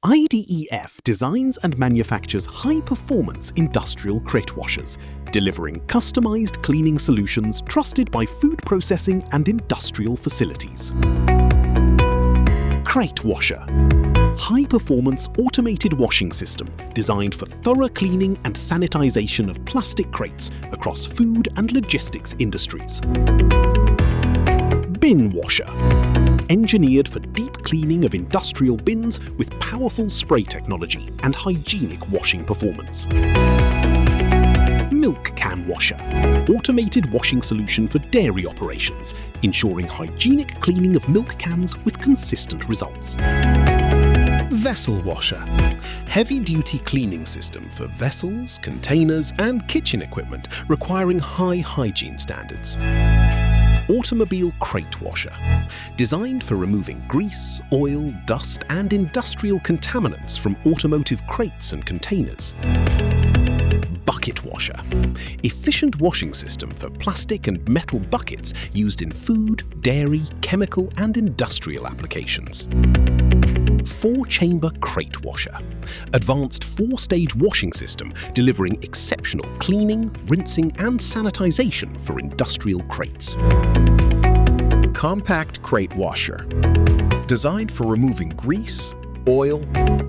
IDEF designs and manufactures high-performance industrial crate washers, delivering customized cleaning solutions trusted by food processing and industrial facilities. Crate washer. High-performance automated washing system designed for thorough cleaning and sanitization of plastic crates across food and logistics industries. Bin washer. Engineered for deep cleaning of industrial bins with powerful spray technology and hygienic washing performance. Milk can washer. Automated washing solution for dairy operations, ensuring hygienic cleaning of milk cans with consistent results. Vessel washer. Heavy-duty cleaning system for vessels, containers, and kitchen equipment requiring high hygiene standards. Automobile crate washer. Designed for removing grease, oil, dust, and industrial contaminants from automotive crates and containers. Bucket washer. Efficient washing system for plastic and metal buckets used in food, dairy, chemical, and industrial applications. 4-chamber crate washer. Advanced 4-stage washing system delivering exceptional cleaning, rinsing, and sanitization for industrial crates. Compact crate washer. Designed for removing grease, oil,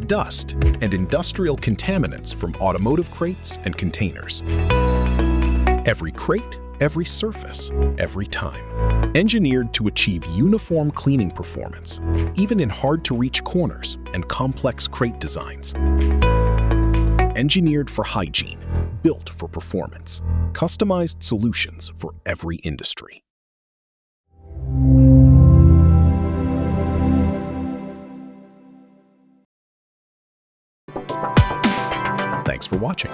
dust, and industrial contaminants from automotive crates and containers. Every crate, every surface, every time. Engineered to achieve uniform cleaning performance, even in hard-to-reach corners and complex crate designs. Engineered for hygiene, built for performance. Customized solutions for every industry. Thanks for watching.